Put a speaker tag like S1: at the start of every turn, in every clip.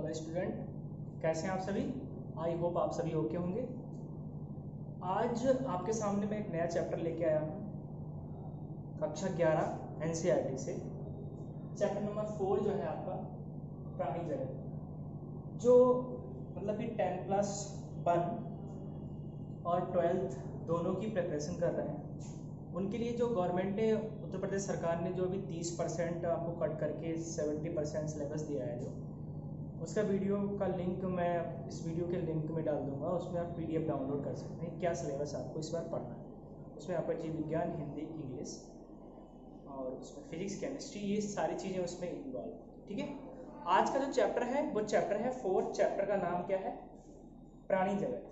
S1: Hello student, कैसे हैं आप सभी। आई होप आप सभी ओके होंगे। आज आपके सामने मैं एक नया चैप्टर लेके आया हूँ कक्षा 11 एनसीईआरटी से। चैप्टर नंबर 4 जो है आपका प्राणी जगत, जो मतलब कि 10+1 और 12th दोनों की प्रिपरेशन कर रहे हैं, उनके लिए जो गवर्नमेंट ने, उत्तर प्रदेश सरकार ने जो अभी 30% आपको कट करके 70% सिलेबस दिया है, जो उसका वीडियो का लिंक मैं इस वीडियो के लिंक में डाल दूंगा। उसमें आप पीडीएफ डाउनलोड कर सकते हैं क्या सिलेबस आपको इस बार पढ़ना है। उसमें आपका जीव विज्ञान, हिंदी, इंग्लिश और उसमें फिजिक्स, केमिस्ट्री, ये सारी चीज़ें उसमें इन्वॉल्व हैं। ठीक है, आज का जो चैप्टर है वो चैप्टर है 4। चैप्टर का नाम क्या है? प्राणी जगत।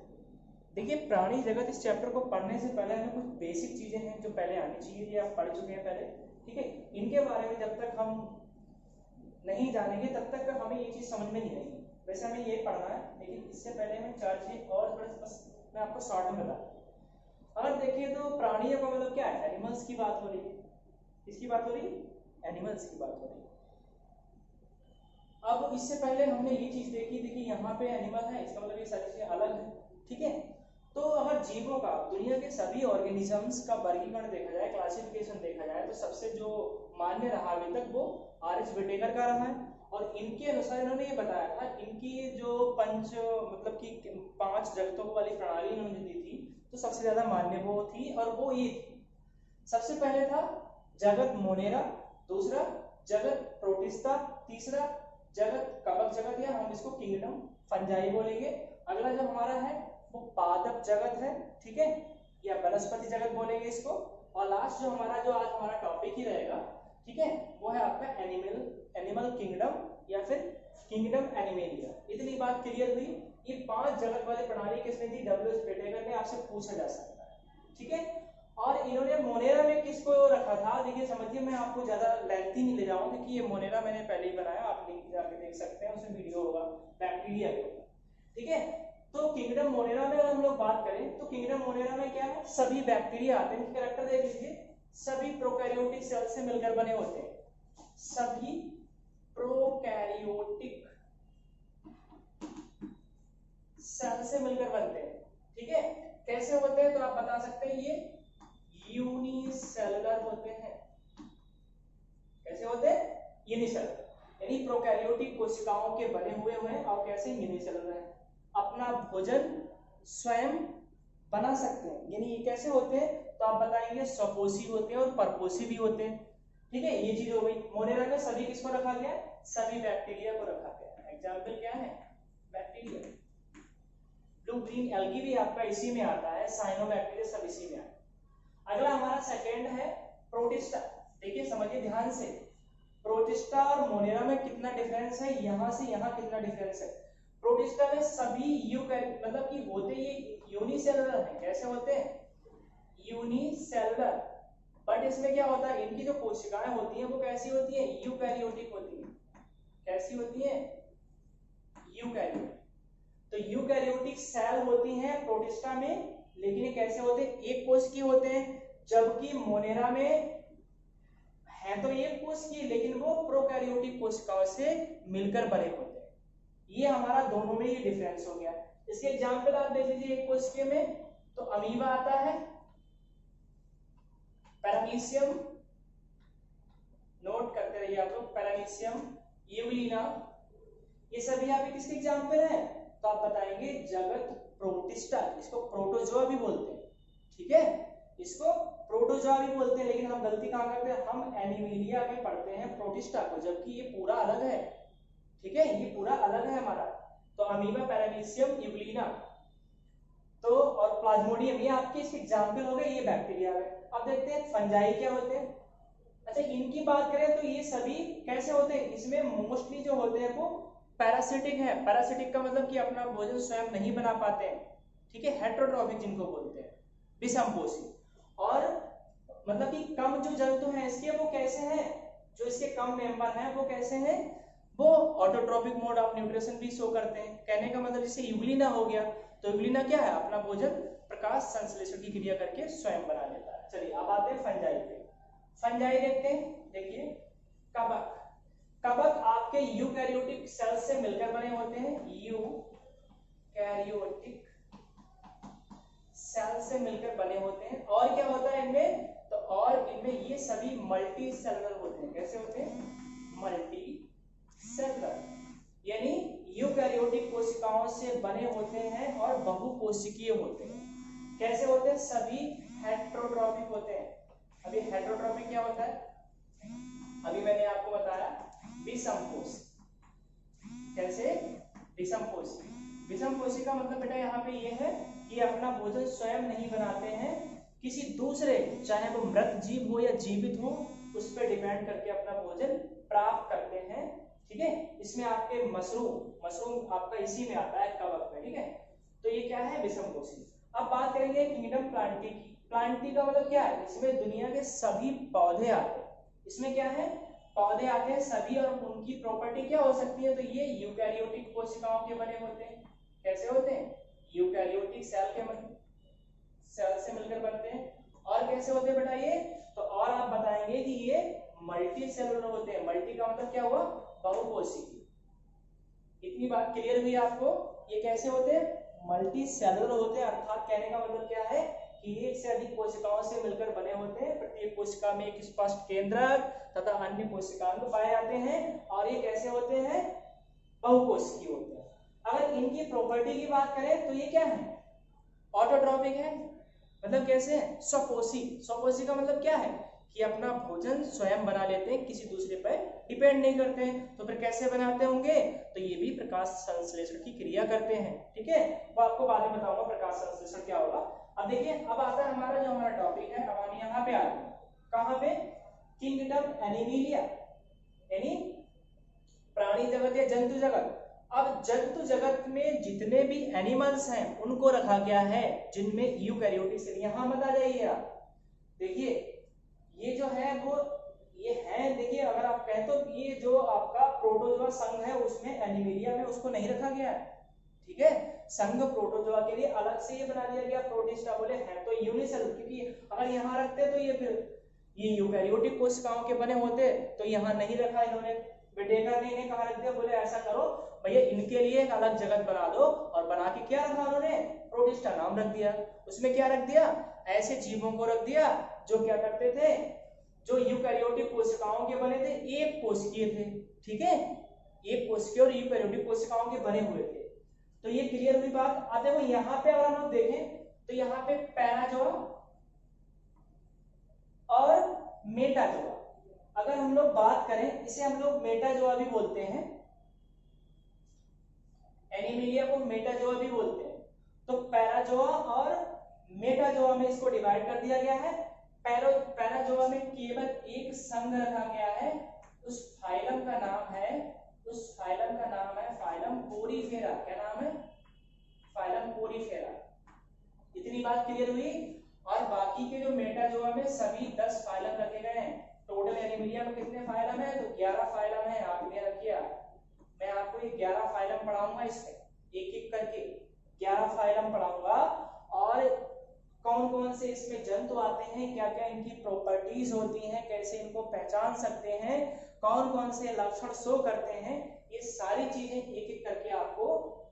S1: देखिए, प्राणी जगत इस चैप्टर को पढ़ने से पहले हमें कुछ बेसिक चीज़ें हैं जो पहले आनी चाहिए, ये आप पढ़ चुके हैं पहले। ठीक है, इनके बारे में जब तक हम नहीं जानेंगे तब तक हमें ये चीज़ समझ में नहीं आएगी। वैसे हमें ये पढ़ना है, लेकिन इससे पहले हमें 4 चीज़ और बस मैं आपको शॉर्ट में बता दूं। अगर देखिए तो प्राणियों का मतलब क्या है? एनिमल्स की बात हो रही है। किसकी बात हो रही है? एनिमल्स की बात हो रही है। अब इससे पहले हमने ये चीज़ देखी थी कि यहाँ पे एनिमल है, इसका मतलब ये सारी चीज़ें अलग है। ठीक है, तो अगर जीवों का, दुनिया के सभी ऑर्गेनिजम्स का वर्गीकरण देखा जाए, क्लासिफिकेशन देखा जाए, तो सबसे जो मान्य रहा अभी तक वो आर.एच. विटेकर का रहा है। और इनके अनुसार इन्होंने ये बताया था, इनकी जो मतलब कि 5 जगतों वाली प्रणाली इन्होंने दी थी, तो सबसे ज्यादा मान्य वो थी, और वो ये थी। सबसे पहले था जगत मोनेरा, दूसरा जगत प्रोटिस्टा, तीसरा जगत कवक जगत, या हम इसको किंगडम फंजाई बोलेंगे। अगला जो हमारा है वो पादप जगत है, ठीक है, या वनस्पति जगत बोलेंगे इसको। और लास्ट जो आज हमारा टॉपिक ही रहेगा, ठीक है, वो है आपका एनिमल किंगडम या फिर किंगडम एनिमेलिया। इतनी बात क्लियर हुई। ये 5 जगत वाली प्रणाली किसने दी? डब्ल्यू.एच. विटेकर ने। आपसे पूछा जा सकता है, ठीक है। और इन्होंने मोनेरा में किसको रखा था? देखिए समझिए, मैं आपको ज्यादा लेंथी नहीं ले जाऊंगा क्योंकि ये मोनेरा मैंने पहले ही बनाया, आप लिंक जाके देख सकते हैं, उसमें वीडियो होगा, बैक्टीरिया के ऊपर। ठीक है, तो किंगडम मोनेरा में अगर हम लोग बात करें तो किंगडम मोनेरा में क्या है? सभी बैक्टीरिया आते हैं। इनके कैरेक्टर देख लीजिए, सभी प्रोकैरियोटिक सेल से मिलकर बने होते हैं। सभी प्रोकैरियोटिक सेल से मिलकर बनते हैं। ठीक है, कैसे होते हैं तो आप बता सकते हैं, ये यूनिसेलुलर होते हैं। कैसे होते हैं? यूनिसेलुलर, यानी प्रोकैरियोटिक कोशिकाओं के बने हुए हैं। और कैसे? यूनिसेलुलर है, अपना भोजन स्वयं बना सकते हैं। यानी ये कैसे होते हैं तो आप बताएंगे स्वपोषी होते हैं और परपोषी भी होते हैं। ठीक है, ये चीज हो गई। मोनेरा में सभी किसको रखा गया? सभी बैक्टीरिया को रखा गया। एग्जाम्पल क्या है? बैक्टीरिया। ब्लू ग्रीन एल्गी भी आपका इसी में आता है, साइनोबैक्टीरिया सब इसी में आता है। अगला हमारा सेकेंड है प्रोटिस्टा। देखिए समझिए ध्यान से, प्रोटिस्टा और मोनेरा में कितना डिफरेंस है, यहां से यहां कितना डिफरेंस है। प्रोटिस्टा में सभी मतलब कि होते ये यूनिसेलुलर है। कैसे होते हैं? यूनिसेलुलर। बट इसमें क्या होता है, इनकी जो कोशिकाएं होती हैं वो कैसी होती है? यूकैरियोटिक होती है। कैसी होती है? यूकैरियोटिक। तो यूकैरियोटिक सेल होती हैं प्रोटिस्टा में, लेकिन ये कैसे होते हैं? एक कोश की होते हैं। जबकि मोनेरा में है तो एक कोश की, लेकिन वो प्रोकैरियोटिक कोशिकाओं से मिलकर बने होते हैं। ये हमारा दोनों में ये डिफरेंस हो गया। इसके एग्जांपल आप देख लीजिए, एक कोशिका में तो अमीबा आता है, पैरामीशियम, नोट करते रहिए आप लोग, पैरामीशियम, यूग्लिना, ये सभी यहाँ पे किसके एग्जांपल है? तो आप बताएंगे जगत प्रोटिस्टा। इसको प्रोटोजोआ भी बोलते हैं, ठीक है, इसको प्रोटोजोआ भी बोलते हैं। लेकिन हम गलती कहाँ करते हैं? हम एनिमेलिया में पढ़ते हैं प्रोटिस्टा को, जबकि ये पूरा अलग है। ठीक है, ये पूरा अलग है हमारा। तो अमीबा, पैरामीशियम, यूग्लिना तो और प्लाज्मोडियम, ये आपके इसके एग्जांपल हो गए, ये बैक्टीरिया है। अब देखते हैं फंजाई क्या होते हैं। अच्छा, इनकी बात करें तो ये सभी कैसे होते हैं? इसमें मोस्टली जो होते हैं वो पैरासिटिक है। पैरासिटिक का मतलब कि अपना भोजन स्वयं नहीं बना पाते हैं। ठीक है, हेट्रोट्रॉफिक जिनको बोलते हैं, विषमपोषी। और मतलब कि कम जो जंतु हैं इसके, वो कैसे हैं? जो इसके कम मेंबर हैं वो कैसे हैं? वो ऑटोट्रॉपिक मोड ऑफ न्यूट्रिशन भी शो करते हैं। कहने का मतलब जैसे यूग्लिना हो गया, तो यूग्लिना क्या है? अपना भोजन प्रकाश संश्लेषण की क्रिया करके स्वयं बना लेता है। चलिए अब आते हैं फंजाई पे। फंजाई देखते हैं। देखिए, कवक। कवक आपके यूकैरियोटिक सेल से मिलकर बने होते हैं, यूकैरियोटिक सेल से मिलकर बने होते हैं। और क्या होता है इनमें, तो और इनमें ये सभी मल्टी सेलुलर होते हैं। कैसे होते हैं, मल्टी सेलुलर, यानी यूकैरियोटिक कोशिकाओं से बने होते हैं और बहुकोशिकीय होते हैं। कैसे होते हैं, सभी हेटेरोट्रॉपिक होते हैं। अभी हेटेरोट्रॉपिक क्या होता है, अभी मैंने आपको बताया विषमकोशी। कैसे, विषमकोशी। विषमकोशी का मतलब बेटा यहाँ पे ये है कि अपना भोजन स्वयं नहीं बनाते हैं, किसी दूसरे, चाहे वो मृत जीव हो या जीवित हो, उस पर डिपेंड करके अपना भोजन प्राप्त करते हैं। ठीक है, इसमें आपके मशरूम आपका इसी में आता है, कवक में। ठीक है, तो ये क्या है, विषमकोशी। अब बात करेंगे किंगडम प्लांटी की। प्लांटी का मतलब क्या है, इसमें दुनिया के सभी पौधे आते हैं। इसमें क्या है, पौधे आते हैं सभी, और उनकी प्रॉपर्टी क्या हो सकती है, तो ये यूकैरियोटिक कोशिकाओं के बने होते हैं। कैसे होते हैं, यूकैरियोटिक सेल से मिलकर बनते हैं। और कैसे होते हैं बेटा ये, तो और आप बताएंगे कि ये मल्टी सेलुलर होते हैं। मल्टी का मतलब क्या हुआ, बहुकोशिकीय। इतनी बात क्लियर हुई आपको, ये कैसे होते हैं, मल्टी सेलुलर होते हैं। अर्थात कहने का मतलब क्या है कि एक से अधिक कोशिकाओं से मिलकर बने होते हैं। प्रत्येक कोशिका में एक स्पष्ट केंद्रक तथा अन्य कोशिकांग पाए जाते हैं, और ये कैसे होते हैं, बहुकोशिकीय होते हैं। अगर इनकी प्रॉपर्टी की बात करें तो ये क्या है, ऑटोट्रॉपिक है। मतलब कैसे है, स्वपोषी। स्वपोषी का मतलब क्या है कि अपना भोजन स्वयं बना लेते हैं, किसी दूसरे पर डिपेंड नहीं करते हैं। तो फिर कैसे बनाते होंगे, तो ये भी प्रकाश संश्लेषण की क्रिया करते हैं। ठीक है, वो आपको बाद में बताऊंगा प्रकाश संश्लेषण क्या होगा। अब देखिए, अब आता है हमारा टॉपिक है। अब हम यहाँ पे आते हैं, कहाँ पे, किंगडम एनिमलिया, यानी प्राणी जगत या जंतु जगत। अब जंतु जगत में जितने भी एनिमल्स हैं उनको रखा गया है जिनमें यूकैरियोटिक सेल। यहां मत आ जाइए आप, देखिए ये जो है वो ये है, देखिए अगर आप कहें तो ये जो आपका प्रोटोजोआ संघ है उसमें एनिमलिया में उसको नहीं रखा गया है। ठीक है, संघ प्रोटोजोआ के लिए अलग से ये बना दिया गया। प्रोटिस्टा बोले हैं तो यूनिसेलुलर, क्योंकि अगर यहाँ रखते तो ये फिर ये यूकैरियोटिक कोशिकाओं के बने होते, तो यहाँ नहीं रखा इन्होंने। बेटेकर ने इन्हें कहा रख दिया, बोले ऐसा करो भैया इनके लिए एक अलग जगत बना दो, और बना के क्या रखा उन्होंने, प्रोटिस्टा नाम रख दिया। उसमें क्या रख दिया, ऐसे जीवों को रख दिया जो क्या करते थे, जो यूकैरियोटिक कोशिकाओं के बने थे, एक कोशिकीय थे। ठीक है, एक कोशिकीय और यूकैरियोटिक कोशिकाओं के बने हुए थे। तो ये क्लियर हुई बात। अब देखो यहाँ पे अगर हम लोग देखें तो यहाँ पे पैराजोआ और मेटाजोआ, अगर हम लोग बात करें, इसे हम लोग मेटाजोआ भी बोलते हैं, एनिमलिया को मेटाजोआ भी बोलते हैं। तो पैराजोआ और मेटाजोआ में इसको डिवाइड कर दिया गया है। पैराजोआ में केवल एक संघ रखा गया है, उस फाइलम का नाम है फाइलम पोरीफेरा। क्या नाम है, फाइलम पोरीफेरा। इतनी बात क्लियर हुई। और बाकी के जो मेटाजोआ में सभी 10 फाइलम रखे गए हैं। टोटल एनिमलिया में कितने फाइलम है, तो 11 फाइलम है। आप ये रखिए, मैं आपको ये 11 फाइलम पढ़ाऊंगा, इसमें एक एक करके 11 फाइलम पढ़ाऊंगा। और कौन कौन से इसमें जंतु आते हैं, क्या क्या इनकी प्रॉपर्टीज होती हैं, कैसे इनको पहचान सकते हैं, कौन कौन से लक्षण शो करते हैं, ये सारी चीजें एक एक करके आपको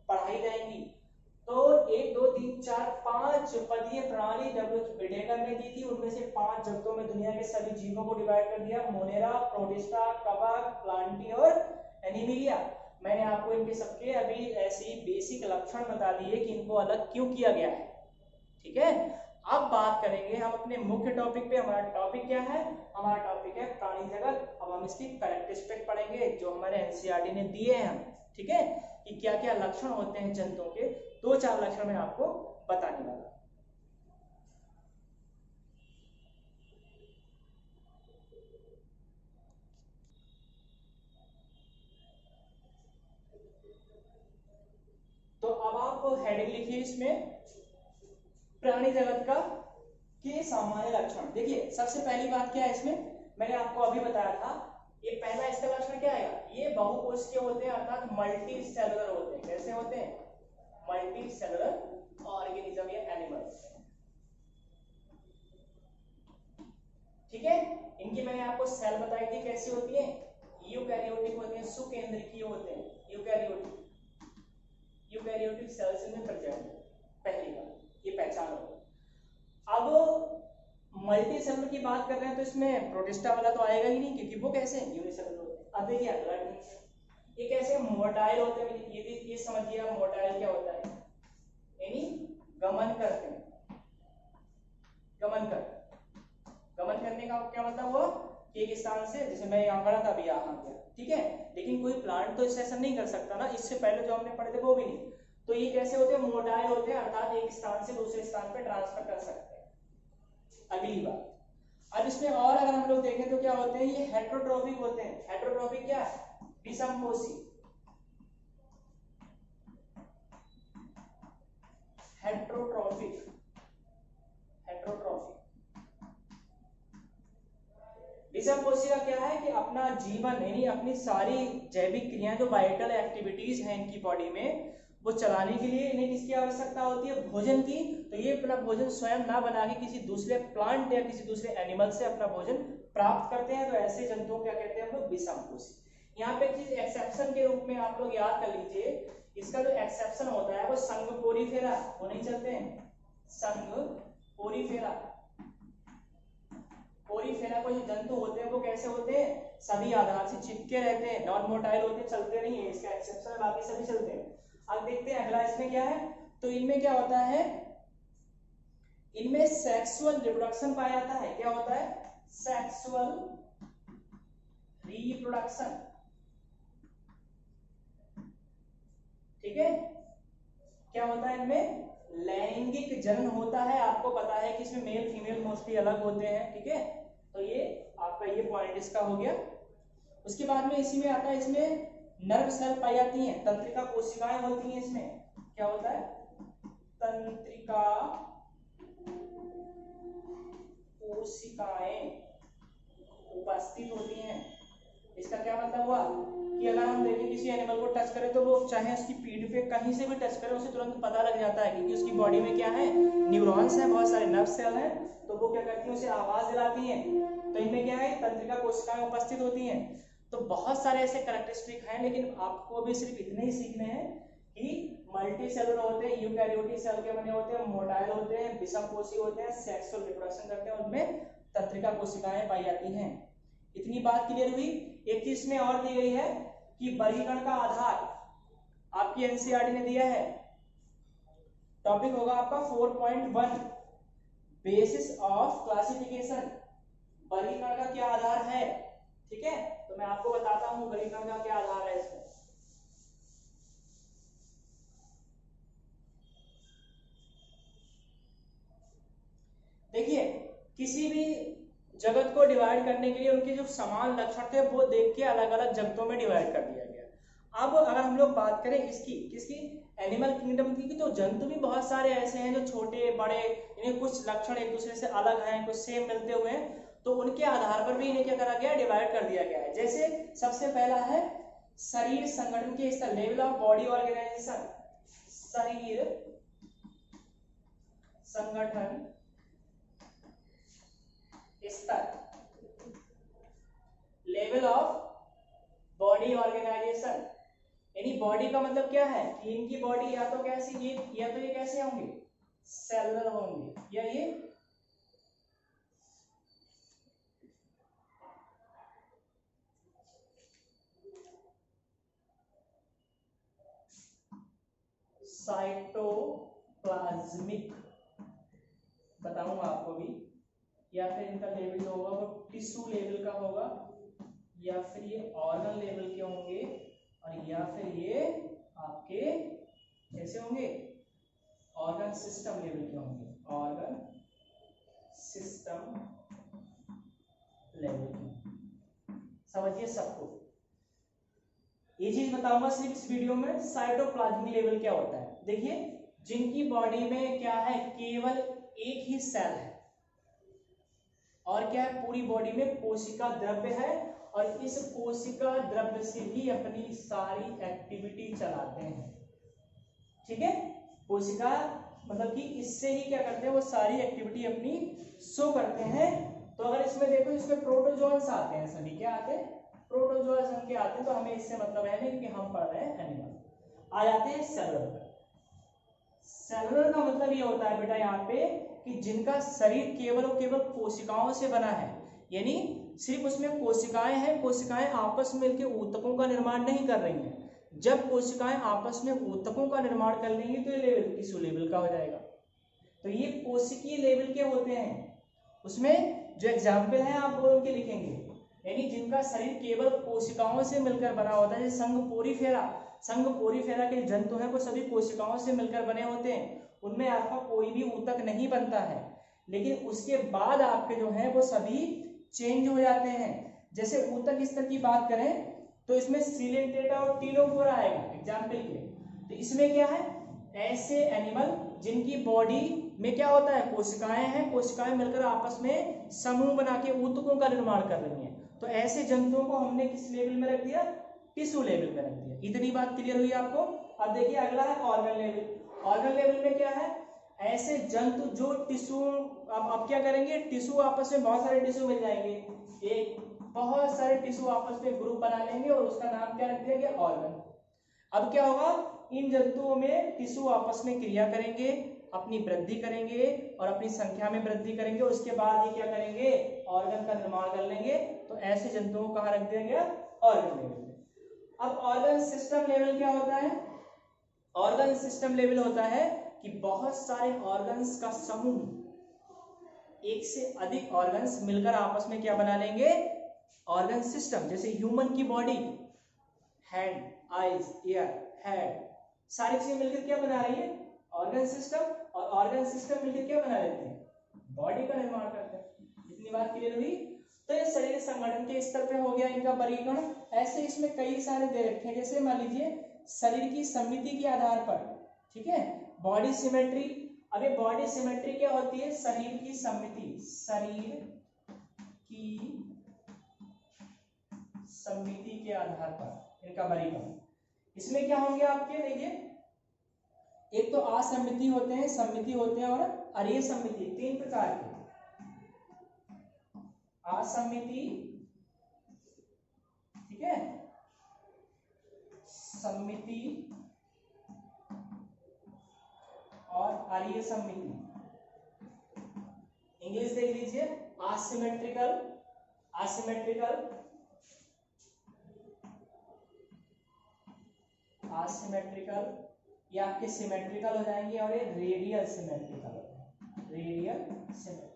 S1: पढ़ाई जाएंगी। तो 1 2 3 4 5 पदीय प्रणाली जब बेटेकर ने दी थी, उनमें से 5 जगतों में दुनिया के सभी जीवों को डिवाइड कर दिया, मोनेरा, प्रोटिस्टा, कवक, प्लांटी और एनिमलिया। मैंने आपको इनके सबके अभी ऐसे ही बेसिक लक्षण बता दिए कि इनको अलग क्यों किया गया है। ठीक है, अब बात करेंगे हम अपने मुख्य टॉपिक पे। हमारा टॉपिक क्या है, हमारा टॉपिक है प्राणी जगत। अब हम इसकी कैरेक्टरिस्टिक पढ़ेंगे जो हमारे एनसीईआरटी ने दिए हैं हमें। ठीक है, कि क्या क्या लक्षण होते हैं जंतुओं के, 2-4 लक्षण मैं आपको बताने वाला। तो अब आप हेडिंग लिखिए इसमें, प्राणी जगत का के सामान्य लक्षण। देखिए सबसे पहली बात क्या है इसमें, मैंने आपको अभी बताया था, ये पहला इसका लक्षण क्या आएगा, ये बहुकोशिकीय होते हैं, अर्थात मल्टी सेलुलर होते हैं। कैसे होते हैं, मल्टी सेलुलर ऑर्गेनिज्म या एनिमल्स। ठीक है, इनकी मैंने आपको सेल बताई थी कैसी होती है, यूकैरियोटिक होते हैं, सुकेंद्रकीय होते हैं, यूकैरियोटिक सेल्स इनमें प्रेजेंट है, पहली बात ये पहचान हो। अब मल्टी सेलुलर की बात कर रहे हैं तो इसमें प्रोटिस्टा वाला तो आएगा ही नहीं, क्योंकि वो कैसे यूनिसेलुलर होते हैं। अब देखिए अगला ये कैसे मोटाइल होते हैं, ये समझिए आप मोटाइल क्या होता है, यानी गमन करते हैं, गमन करने का क्या मतलब हुआ, एक स्थान से, जैसे मैं यहाँ खड़ा था अभी यहाँ गया, ठीक है, लेकिन कोई प्लांट तो इस ऐसा नहीं कर सकता ना, इससे पहले जो हमने पढ़े थे वो भी नहीं। तो ये कैसे होते हैं, मोटाइल होते हैं, अर्थात एक स्थान से दूसरे स्थान पे ट्रांसफर कर सकते हैं। अगली बात, अब इसमें और अगर हम लोग देखें तो क्या होते हैं, ये हेट्रोट्रोफिक होते हैं। हेट्रोट्रोफिक क्या है, विषमपोषी, हेट्रोट्रोफिक, विषमपोषी का क्या है कि अपना जीवन यानी अपनी सारी जैविक क्रियाएं जो वाइटल एक्टिविटीज हैं इनकी बॉडी में, वो चलाने के लिए इन्हें किसकी आवश्यकता होती है, भोजन की। तो ये अपना भोजन स्वयं ना बना के किसी दूसरे प्लांट या किसी दूसरे एनिमल से अपना भोजन प्राप्त करते हैं, तो ऐसे जंतुओं क्या कहते हैं हम लोग, विषमपोषी। यहाँ पे एक चीज एक्सेप्शन के रूप में आप लोग याद कर लीजिए, इसका जो एक्सेप्शन होता है वो संघ पोरीफेरा, वो नहीं चलते हैं, संघ पोरीफेरा। पोरीफेरा को जो जंतु होते हैं वो कैसे होते हैं, सभी आधार से चिपके रहते हैं, नॉन मोटाइल होते हैं, चलते नहीं है, इसका एक्सेप्शन है, बाकी सभी चलते हैं। अब देखते हैं अगला इसमें क्या है, तो इनमें क्या होता है, इनमें सेक्सुअल रिप्रोडक्शन पाया जाता है। क्या होता है, सेक्सुअल रिप्रोडक्शन, ठीक है। क्या होता है इनमें, लैंगिक जनन होता है। आपको पता है कि इसमें मेल फीमेल मोस्टली अलग होते हैं, ठीक है, तो ये आपका ये पॉइंट इसका हो गया। उसके बाद में इसी में आता है, इसमें नर्व सेल पाई जाती हैं, तंत्रिका कोशिकाएं होती हैं। इसमें क्या होता है, तंत्रिका कोशिकाएं उपस्थित होती हैं। इसका क्या मतलब हुआ कि अगर हम देखें किसी एनिमल को टच करें तो वो चाहे उसकी पीठ पे कहीं से भी टच करें उसे तुरंत पता लग जाता है, क्योंकि उसकी बॉडी में क्या है, न्यूरॉन्स हैं, बहुत सारे नर्व सेल हैं, तो वो क्या करती हैं, उसे आवाज दिलाती हैं। तो इनमें क्या है, तंत्रिका कोशिकाएं उपस्थित होती हैं। तो बहुत सारे ऐसे कैरेक्टरिस्टिक हैं, लेकिन आपको भी सिर्फ इतने ही सीखने हैं कि मल्टी सेलुलर होते हैं, यूकैरियोटिक सेल के बने होते हैं, मोटाइल होते हैं, विषमपोषी होते हैं, सेक्सुअल रिप्रोडक्शन करते हैं, उनमें तंत्रिका कोशिकाएं पाई जाती हैं। इतनी बात क्लियर हुई। एक चीज में और दी गई है कि वर्गीकरण का आधार आपकी एनसीईआरटी ने दिया है, टॉपिक होगा आपका 4.1 बेसिस ऑफ क्लासिफिकेशन। वर्गीकरण का क्या आधार है, ठीक है, तो मैं आपको बताता हूं वर्गीकरण का क्या आधार है इसमें। देखिए किसी भी जगत को डिवाइड करने के लिए उनके जो समान लक्षण थे वो देख के अलग अलग जगतों में डिवाइड कर दिया गया। अब अगर हम लोग बात करें इसकी किसकी, एनिमल किंगडम की, तो जंतु भी बहुत सारे ऐसे हैं जो छोटे बड़े, इन्हें कुछ लक्षण एक दूसरे से अलग हैं, कुछ सेम मिलते हुए हैं, तो उनके आधार पर भी इन्हें क्या करा गया, डिवाइड कर दिया गया है। जैसे सबसे पहला है शरीर संगठन के स्तर, लेवल ऑफ बॉडी ऑर्गेनाइजेशन, शरीर संगठन स्तर, लेवल ऑफ बॉडी ऑर्गेनाइजेशन, यानी बॉडी का मतलब क्या है कि इनकी बॉडी या तो कैसी, या तो ये कैसे होंगे, सेलुलर होंगे, या ये साइटोप्लाज्मिक, बताऊंगा आपको भी, या फिर इनका लेवल जो होगा वो टिश्यू लेवल का होगा, या फिर ये ऑर्गन लेवल के होंगे, और या फिर ये आपके कैसे होंगे, ऑर्गन सिस्टम लेवल के होंगे, ऑर्गन सिस्टम लेवल के। समझिए सबको, ये चीज बताऊंगा सिर्फ इस वीडियो में, साइटोप्लाज्मिक लेवल क्या होता है। देखिए जिनकी बॉडी में क्या है, केवल एक ही सेल है, और क्या है, पूरी बॉडी में कोशिका द्रव्य है, और इस कोशिका द्रव्य से ही अपनी सारी एक्टिविटी चलाते हैं, ठीक है। कोशिका मतलब कि इससे ही क्या करते हैं, वो सारी एक्टिविटी अपनी शो करते हैं। तो अगर इसमें देखो, इसमें प्रोटोजोन्स आते हैं, सभी क्या आते हैं, प्रोटोजोआ संघ के आते हैं, तो हमें इससे मतलब है नहीं क्योंकि हम पढ़ रहे हैं एनिमल। आ जाते हैं सेलुलर। सेलुलर का मतलब ये होता है बेटा यहाँ पे कि जिनका शरीर केवल और केवल कोशिकाओं से बना है, यानी सिर्फ उसमें कोशिकाएं हैं, कोशिकाएं आपस में मिलकर ऊतकों का निर्माण नहीं कर रही हैं। जब कोशिकाएं आपस में ऊतकों का निर्माण कर लेंगी तो ये लेवल टिश्यू लेवल का हो जाएगा। तो ये कोशिकीय लेवल के होते हैं। उसमें जो एग्जाम्पल है आप वो उनके लिखेंगे, यानी जिनका शरीर केवल कोशिकाओं से मिलकर बना होता है, जैसे संघ पोरीफेरा। संघ पोरीफेरा के जंतु हैं वो सभी कोशिकाओं से मिलकर बने होते हैं, उनमें आपका कोई भी ऊतक नहीं बनता है, लेकिन उसके बाद आपके जो है वो सभी चेंज हो जाते हैं। जैसे ऊतक स्तर की बात करें तो इसमें सिलेंटेटा और टीलोफोरा आएगा एग्जाम्पल के। तो इसमें क्या है, ऐसे एनिमल जिनकी बॉडी में क्या होता है, कोशिकाएं हैं, कोशिकाएं मिलकर आपस में समूह बना के ऊतकों का निर्माण कर रही हैं। तो ऐसे जंतुओं को हमने किस लेवल में रख दिया, टिश्यू लेवल में रख दिया। इतनी बात क्लियर हुई आपको। अब देखिए अगला है ऑर्गन लेवल। ऑर्गन लेवल में क्या है, ऐसे जंतु जो टिश्यू, अब क्या करेंगे, टिश्यू आपस में बहुत सारे टिश्यू मिल जाएंगे, एक बहुत सारे टिश्यू आपस में ग्रुप बना लेंगे और उसका नाम क्या रख दिया गया, ऑर्गन। अब क्या होगा, इन जंतुओं में टिश्यू आपस में क्रिया करेंगे, अपनी वृद्धि करेंगे और अपनी संख्या में वृद्धि करेंगे, और उसके बाद ये क्या करेंगे, ऑर्गन का निर्माण कर लेंगे। तो ऐसे जंतुओं को कहाँ रख दिया गया, ऑर्गन लेवल में। अब ऑर्गन सिस्टम लेवल क्या होता है, ऑर्गन सिस्टम लेवल होता है कि बहुत सारे ऑर्गन्स का समूह, एक से अधिक ऑर्गन्स मिलकर आपस में क्या बना लेंगे, ऑर्गन सिस्टम। जैसे ह्यूमन की body, hand, eyes, year, head, सारी चीजें मिलकर क्या बना रही है, ऑर्गन सिस्टम। और ऑर्गन सिस्टम मिलकर क्या बना लेते हैं, बॉडी का निर्माण करते हैं। इतनी बात क्लियर हुई। तो ये शरीर संगठन के स्तर पे हो गया इनका वर्गीकरण। ऐसे इसमें कई सारे दे रखे हैं, जैसे मान लीजिए शरीर की समिति के आधार पर, ठीक है, बॉडी सिमेट्री। अभी बॉडी सिमेट्री क्या होती है, शरीर की समिति, शरीर की समिति के आधार पर इनका वर्गीकरण। इसमें क्या होंगे आपके, देखिए एक तो असमिति होते हैं, समिति होते हैं और अरीय समिति, तीन प्रकार के। असमिति, ठीक है, समिति और अरीय समिति। इंग्लिश देख लीजिए, असिमेट्रिकल, असिमेट्रिकल, असिमेट्रिकल, ये आपके सिमेट्रिकल हो जाएंगे, और ये रेडियल सिमेट्रिकल, रेडियल सिमेट्रिकल।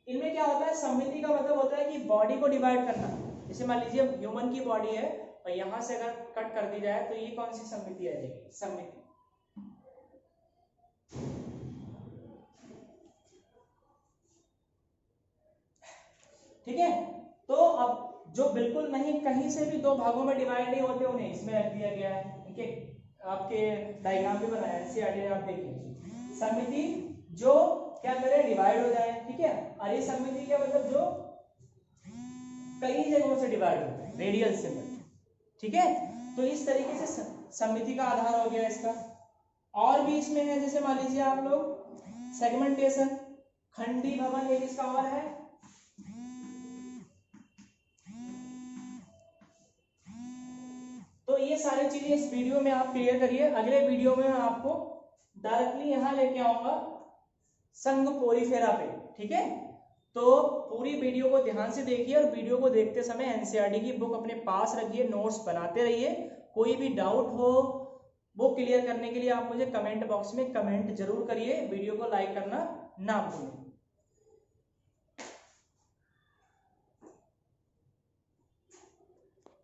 S1: इनमें क्या होता है, समिति का मतलब होता है कि बॉडी को डिवाइड करना। जैसे मान लीजिए ह्यूमन की बॉडी है और यहां से अगर कट कर दी जाए तो ये कौन सी समिति आ जाएगी, समिति। ठीक है, तो अब जो बिल्कुल नहीं, कहीं से भी दो भागों में डिवाइड नहीं होते, उन्हें इसमें रख दिया गया है। ठीक है, आपके डायग्राम भी बनाया है, सीआरडी आप देखिए। समिति जो क्या करे, डिवाइड हो जाए, ठीक है। अरे समिति क्या मतलब, जो कई जगहों से डिवाइड हो जाए, रेडियल सिमेट्री, ठीक है। तो इस तरीके से समिति का आधार हो गया इसका। और भी इसमें है, जैसे मान लीजिए आप लोग सेगमेंटेशन, खंडी भवन एक इसका और है। तो ये सारी चीजें इस वीडियो में आप क्लियर करिए। अगले वीडियो में मैं आपको डायरेक्टली यहां लेके आऊंगा संघ पोरीफेरा पे, ठीक है। तो पूरी वीडियो को ध्यान से देखिए और वीडियो को देखते समय एनसीईआरटी की बुक अपने पास रखिए, नोट्स बनाते रहिए। कोई भी डाउट हो वो क्लियर करने के लिए आप मुझे कमेंट बॉक्स में कमेंट जरूर करिए। वीडियो को लाइक करना ना भूलें।